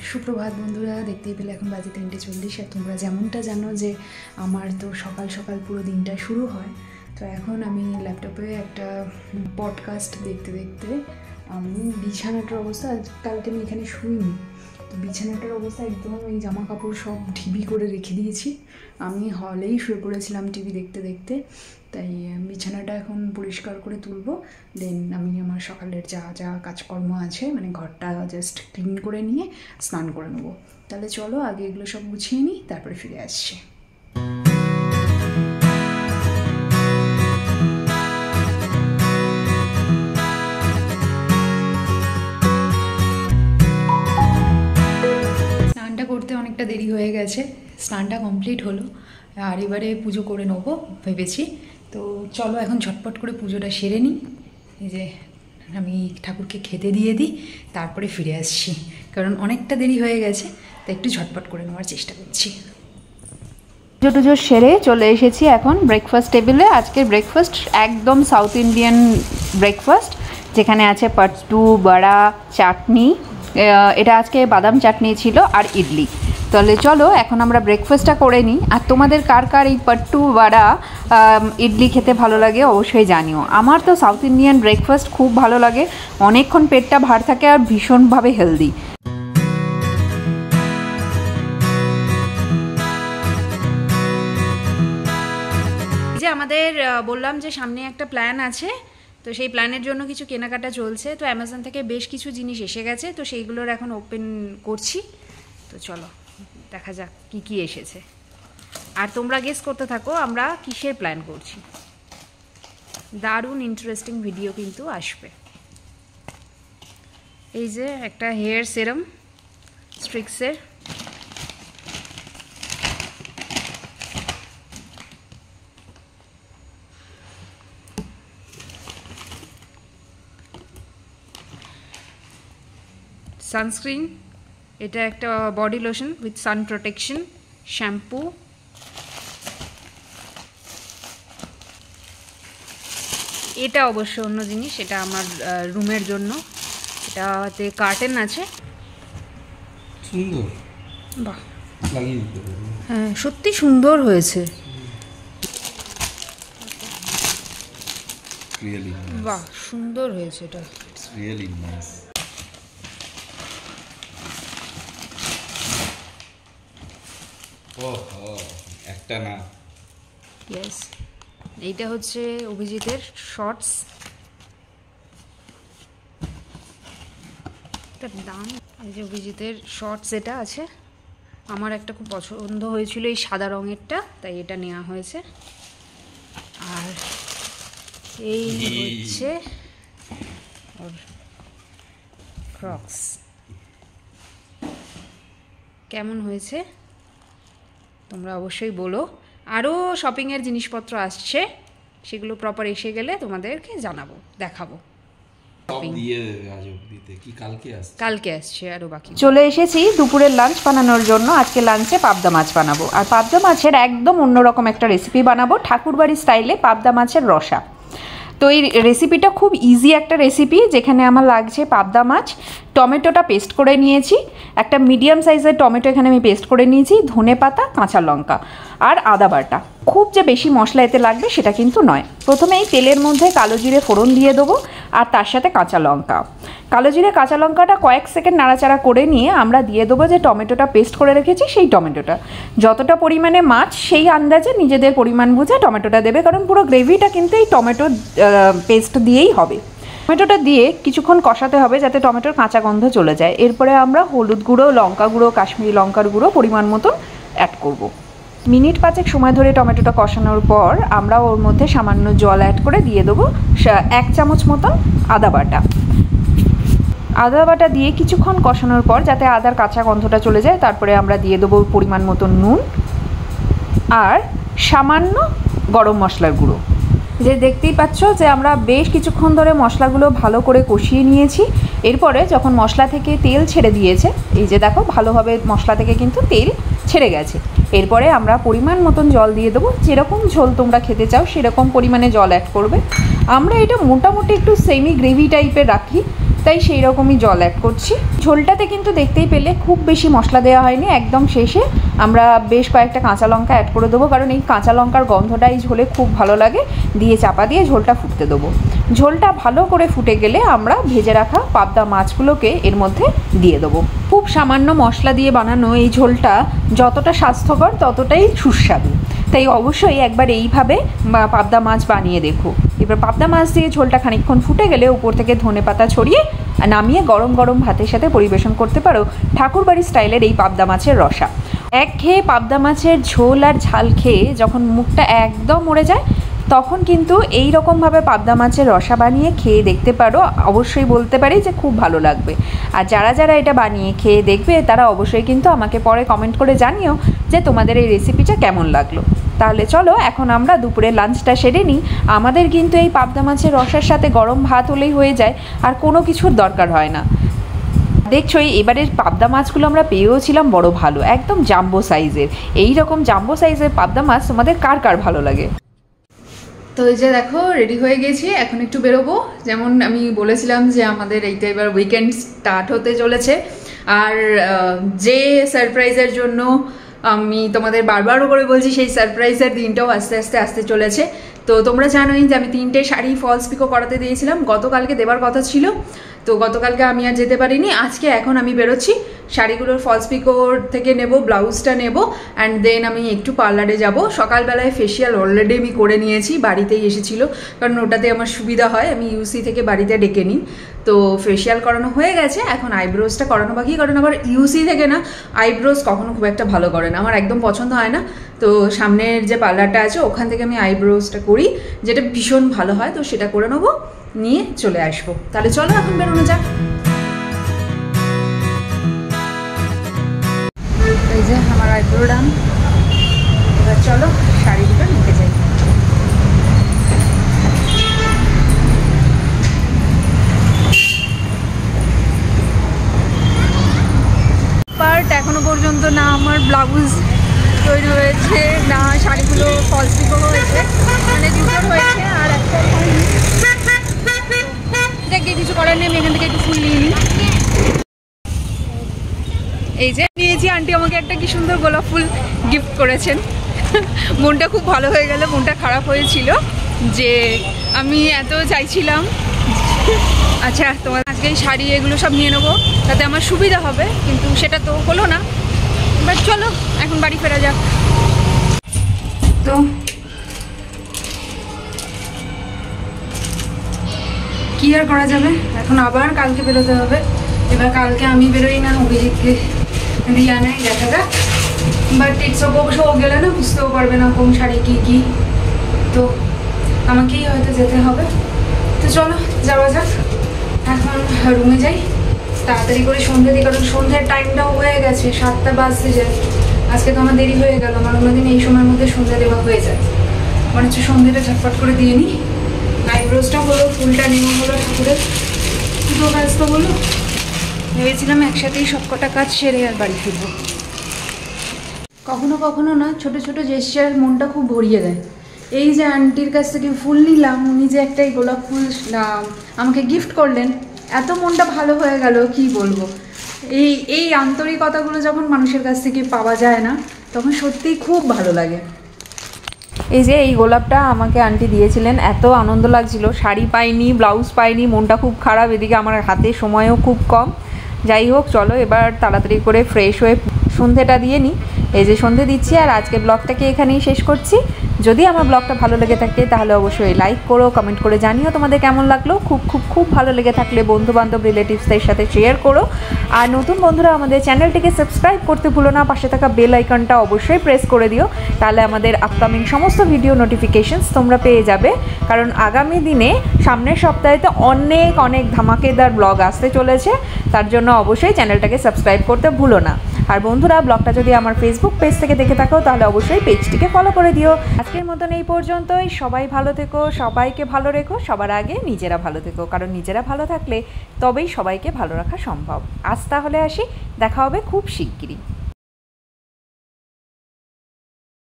সুপ্রভাত বন্ধুরা, দেখতেই পেলে এখন বাজে 3:40। আর তোমরা যেমনটা জানো যে আমার তো সকাল সকাল পুরো দিনটা শুরু হয়। তো এখন আমি ল্যাপটপে একটা পডকাস্ট দেখতে দেখতে আমি বিছানাটার অবস্থা, কালকে আমি এখানে শুইনি, তো বিছানাটার অবস্থা একদম এই জামা কাপড় সব ঢিবি করে রেখে দিয়েছি। আমি হলেই শুয়ে পড়েছিলাম টিভি দেখতে দেখতে, তাই বিছানাটা এখন পরিষ্কার করে তুলবো। দেন আমি আমার সকালের যা যা কাজকর্ম আছে, মানে ঘরটা জাস্ট ক্লিন করে নিয়ে স্নান করে নেবো। তাহলে চলো আগে এগুলো সব গুছিয়ে নিই, তারপরে ফিরে আসছি। স্নানটা করতে অনেকটা দেরি হয়ে গেছে, স্নানটা কমপ্লিট হলো, আর এবারে পুজো করে নেবো ভেবেছি। তো চলো এখন ঝটপট করে পুজোটা সেরে নিই। এই যে আমি ঠাকুরকে খেতে দিয়ে দিই, তারপরে ফিরে আসছি, কারণ অনেকটা দেরি হয়ে গেছে, তাই একটু ঝটপট করে নেওয়ার চেষ্টা করছি। পুজো টুজো সেরে চলে এসেছি এখন ব্রেকফাস্ট টেবিলে। আজকের ব্রেকফাস্ট একদম সাউথ ইন্ডিয়ান ব্রেকফাস্ট, যেখানে আছে পাট্টু, বড়া, চাটনি। এটা আজকে বাদাম চাটনি ছিল আর ইডলি। তাহলে চলো এখন আমরা ব্রেকফাস্টটা করে নিই। আর তোমাদের কার কার এই পাট্টু, বড়া, ইডলি খেতে ভালো লাগে অবশ্যই জানিও। আমার তো সাউথ ইন্ডিয়ান ব্রেকফাস্ট খুব ভালো লাগে, অনেকক্ষণ পেটটা ভার থাকে আর ভীষণভাবে হেলদি। যে আমাদের বললাম যে সামনে একটা প্ল্যান আছে, তো সেই প্ল্যানের জন্য কিছু কেনাকাটা চলছে। তো অ্যামাজন থেকে বেশ কিছু জিনিস এসে গেছে, তো সেইগুলোর এখন ওপেন করছি। তো চলো দেখা যাক কি কি এসেছে, আর তোমরা গেস করতে থাকো আমরা কিসের প্ল্যান করছি। দারুণ ইন্টারেস্টিং ভিডিও কিন্তু আসবে। এই যে একটা হেয়ার সেরাম স্ট্রিক্সের, সানস্ক্রিন, এটা একটা body lotion with San protection, shampoo, এটা অবশ্য অন্য জিনিস, এটা আমার রুমের জন্য। এটাতে কার্টেন আছে, সুন্দর, বাহ হ্যাঁ সত্যি সুন্দর হয়েছে, বাহ সুন্দর হয়েছে এটা। একটা না, ইয়েস, এইটা হচ্ছে অভিজিতের শর্টস, এটার দাম। এই যে অভিজিতের শর্টস এটা আছে, আমার একটা খুব পছন্দ হয়েছিল এই সাদা রঙেরটা, তাই এটা নেওয়া হয়েছে। আর এই হচ্ছে ওর ক্রক্স, কেমন হয়েছে তোমরা অবশ্যই বলো। আরও শপিংয়ের জিনিসপত্র আসছে, সেগুলো প্রপার এসে গেলে তোমাদেরকে জানাবো, দেখাবো। কালকে আসছে আরও বাকি। চলে এসেছি দুপুরের লাঞ্চ বানানোর জন্য। আজকে লাঞ্চে পাবদা মাছ বানাবো, আর পাবদা মাছের একদম অন্যরকম একটা রেসিপি বানাবো, ঠাকুরবাড়ির স্টাইলে পাবদা মাছের রসা। তো এই রেসিপিটা খুব ইজি একটা রেসিপি, যেখানে আমার লাগছে পাবদা মাছ, টমেটোটা পেস্ট করে নিয়েছি, একটা মিডিয়াম সাইজের টমেটো এখানে আমি পেস্ট করে নিয়েছি, ধনেপাতা, কাঁচা লঙ্কা আর আদা বাটা। খুব যে বেশি মশলা এতে লাগবে সেটা কিন্তু নয়। প্রথমে এই তেলের মধ্যে কালো জিরে ফোড়ন দিয়ে দেবো, আর তার সাথে কাঁচা লঙ্কা। কালো জিরে কাঁচা লঙ্কাটা কয়েক সেকেন্ড নাড়াচাড়া করে নিয়ে আমরা দিয়ে দেবো যে টমেটোটা পেস্ট করে রেখেছি, সেই টমেটোটা। যতটা পরিমাণে মাছ সেই আন্দাজে নিজেদের পরিমাণ বুঝে টমেটোটা দেবে, কারণ পুরো গ্রেভিটা কিন্তু এই টমেটো পেস্ট দিয়েই হবে। টমেটোটা দিয়ে কিছুক্ষণ কষাতে হবে যাতে টমেটোর কাঁচা গন্ধ চলে যায়। এরপরে আমরা হলুদ গুঁড়ো, লঙ্কা গুঁড়ো, কাশ্মীরি লঙ্কার গুঁড়ো পরিমাণ মতো অ্যাড করব। মিনিট 5 সময় ধরে টমেটোটা কষানোর পর আমরা ওর মধ্যে সামান্য জল অ্যাড করে দিয়ে দেবো 1 চামচ মতন আদা বাটা। আদা বাটা দিয়ে কিছুক্ষণ কষানোর পর যাতে আদার কাঁচা গন্ধটা চলে যায়, তারপরে আমরা দিয়ে দেবো পরিমাণ মতো নুন আর সামান্য গরম মশলার গুঁড়ো। যে দেখতেই পাচ্ছ যে আমরা বেশ কিছুক্ষণ ধরে মশলাগুলো ভালো করে কষিয়ে নিয়েছি। এরপরে যখন মশলা থেকে তেল ছেড়ে দিয়েছে, এই যে দেখো ভালোভাবে মশলা থেকে কিন্তু তেল ছেড়ে গেছে, এরপরে আমরা পরিমাণ মতন জল দিয়ে দেবো। যেরকম ঝোল তোমরা খেতে চাও সেরকম পরিমাণে জল অ্যাড করবে। আমরা এটা মোটামুটি একটু সেমি গ্রেভি টাইপের রাখি, তাই সেই রকমই জল অ্যাড করছি। ঝোলটাতে কিন্তু দেখতেই পেলে খুব বেশি মশলা দেওয়া হয়নি, একদম শেষে আমরা বেশ কয়েকটা কাঁচা লঙ্কা অ্যাড করে দেবো, কারণ এই কাঁচা লঙ্কার গন্ধটা এই ঝোলে খুব ভালো লাগে। দিয়ে চাপা দিয়ে ঝোলটা ফুটতে দেবো। ঝোলটা ভালো করে ফুটে গেলে আমরা ভেজে রাখা পাবদা মাছগুলোকে এর মধ্যে দিয়ে দেবো। খুব সামান্য মশলা দিয়ে বানানো এই ঝোলটা যতটা স্বাস্থ্যকর ততটাই সুস্বাদু, তাই অবশ্যই একবার এইভাবে পাবদা মাছ বানিয়ে দেখো। এবার পাবদা মাছ দিয়ে ঝোলটা খানিকক্ষণ ফুটে গেলে উপর থেকে ধনেপাতা ছড়িয়ে নামিয়ে গরম গরম ভাতের সাথে পরিবেশন করতে পারো ঠাকুরবাড়ি স্টাইলের এই পাবদা মাছের রসা। খেয়ে পাবদা মাছের ঝোল আর ঝাল খেয়ে যখন মুখটা একদম মরে যায়, তখন কিন্তু এই রকমভাবে পাবদা মাছের রসা বানিয়ে খেয়ে দেখতে পারো। অবশ্যই বলতে পারি যে খুব ভালো লাগবে। আর যারা যারা এটা বানিয়ে খেয়ে দেখবে তারা অবশ্যই কিন্তু আমাকে পরে কমেন্ট করে জানিও যে তোমাদের এই রেসিপিটা কেমন লাগলো। তাহলে চলো এখন আমরা দুপুরে লাঞ্চটা সেরে নিই। আমাদের কিন্তু এই পাবদা মাছের রসার সাথে গরম ভাত হলেই হয়ে যায়, আর কোনো কিছুর দরকার হয় না। দেখছোই এবারের পাবদা মাছগুলো আমরা পেয়েও ছিলাম বড় ভালো, একদম জাম্বো সাইজের। এই রকম জাম্বো সাইজের পাবদা মাছ তোমাদের কার কার ভালো লাগে? তো এই যে দেখো রেডি হয়ে গেছি, এখন একটু বেরোবো। যেমন আমি বলেছিলাম যে আমাদের এইটা এবার উইকেন্ড স্টার্ট হতে চলেছে, আর যে সারপ্রাইজের জন্য আমি তোমাদের বারবারও করে বলছি সেই সারপ্রাইজের দিনটাও আস্তে আস্তে আসতে চলেছে। তো তোমরা জানোই যে আমি 3টে শাড়ি ফলস পিকো করাতে দিয়েছিলাম, গতকালকে দেবার কথা ছিল। তো গতকালকে আমি আর যেতে পারিনি। আজকে এখন আমি বেরোচ্ছি, শাড়িগুলোর ফলস পিকোর থেকে নেব, ব্লাউজটা নেব, অ্যান্ড দেন আমি একটু পার্লারে যাব। সকালবেলায় ফেসিয়াল অলরেডি আমি করে নিয়েছি, বাড়িতেই এসেছিল, কারণ ওটাতে আমার সুবিধা হয়, আমি ইউসি থেকে বাড়িতে ডেকে নিই। তো ফেসিয়াল করানো হয়ে গেছে, এখন আইব্রোজটা করানো বাকি। কারণ আবার ইউসি থেকে না আইব্রোজ কখনো খুব একটা ভালো করে না, আমার একদম পছন্দ হয় না। তো সামনের যে পার্লারটা আছে ওখান থেকে আমি আইব্রোজটা করি, যেটা ভীষণ ভালো হয়। তো সেটা করে নেবো, নিয়ে চলে আসবো। তাহলে চলো এখন বেরোনো যাক। এই যে আমার আইব্রো ডান, এবার চলো শাড়ি দুটো নিতে যাই। বাট এখনো পর্যন্ত না আমার ব্লাউজ তৈরি হয়েছে, না শাড়িগুলো ফলস পিকো হয়েছে, মানে দুটো হয়েছে আর একটা হয়নি। দেখে কিছু করার নেই, আমি এখান থেকে একটু ফুল নিয়ে নিই। এই যে নিয়েছি, আন্টি আমাকে একটা কি সুন্দর গোলাপ ফুল গিফট করেছেন। মনটা খুব ভালো হয়ে গেল। মনটা খারাপ হয়েছিল যে আমি এত চাইছিলাম আচ্ছা তোমার আজকে এই শাড়ি এগুলো সব নিয়ে নেবো, তাতে আমার সুবিধা হবে, কিন্তু সেটা তো হলো না। বাট চলো এখন বাড়ি ফেরা যাক। তো কি আর করা যাবে, এখন আবার কালকে বেরোতে হবে। এবার কালকে আমি বেরোই না, অভিজিৎকে রিয়া নেয়, দেখা যাক। বাট ইটস অবশ্য গেলে না বুঝতেও পারবে না কোন শাড়ি কী কী, তো আমাকেই হয়তো যেতে হবে। তো চলো যাওয়া যাক, এখন রুমে যাই তাড়াতাড়ি করে সন্ধ্যে দিই, কারণ সন্ধ্যের টাইমটাও হয়ে গেছে, 7টা বাজতে যায়। আজকে তো আমার দেরি হয়ে গেল, আমার অন্যদিন এই সময়ের মধ্যে সন্ধ্যা দেওয়া হয়ে যায়। মনে হচ্ছে সন্ধ্যেটা ঝটপট করে দিয়ে নিই। আইব্রোজটা হলো, ফুলটা নেওয়া হলো, ঠাকুরের দুটো কাজ তো হলো। ভেবেছিলাম একসাথেই সব কটা কাজ সেরে আর বাড়ি ফিরবো। কখনো কখনো না ছোটো ছোটো জেস্চার মনটা খুব ভরিয়ে দেয়। এই যে আন্টির কাছ থেকে ফুল নিলাম, উনি যে একটাই গোলাপ ফুল আমাকে গিফট করলেন, এত মনটা ভালো হয়ে গেল কি বলবো। এই আন্তরিকতাগুলো যখন মানুষের কাছ থেকে পাওয়া যায় না, তখন সত্যিই খুব ভালো লাগে। এই যে এই গোলাপটা আমাকে আন্টি দিয়েছিলেন, এত আনন্দ লাগছিল। শাড়ি পাইনি, ব্লাউজ পাইনি, মনটা খুব খারাপ, এদিকে আমার হাতে সময়ও খুব কম। যাই হোক চলো এবার তাড়াতাড়ি করে ফ্রেশ হয়ে সন্ধেটা দিয়ে নিই। এই যে সন্ধে দিচ্ছি, আর আজকের ব্লগটাকে এখানেই শেষ করছি। যদি আমার ব্লগটা ভালো লেগে থাকে তাহলে অবশ্যই লাইক করো, কমেন্ট করে জানিও তোমাদের কেমন লাগলো। খুব খুব খুব ভালো লেগে থাকলে বন্ধুবান্ধব রিলেটিভসদের সাথে শেয়ার করো। আর নতুন বন্ধুরা আমাদের চ্যানেলটিকে সাবস্ক্রাইব করতে ভুলো না, পাশে থাকা বেল আইকনটা অবশ্যই প্রেস করে দিও, তাহলে আমাদের আপকামিং সমস্ত ভিডিও নোটিফিকেশনস তোমরা পেয়ে যাবে। কারণ আগামী দিনে সামনের সপ্তাহে তো অনেক অনেক ধামাকেদার ব্লগ আসতে চলেছে, তার জন্য অবশ্যই চ্যানেলটাকে সাবস্ক্রাইব করতে ভুলো না। আর বন্ধুরা ব্লগটা যদি আমার ফেসবুক পেজ থেকে দেখে থাকো তাহলে অবশ্যই পেজটিকে ফলো করে দিও। আজকের মতন এই পর্যন্তই। সবাই ভালো থেকো, সবাইকে ভালো রেখো, সবার আগে নিজেরা ভালো থেকো, কারণ নিজেরা ভালো থাকলে তবেই সবাইকে ভালো রাখা সম্ভব। আজ তাহলে আসি, দেখা হবে খুব শিগগিরই।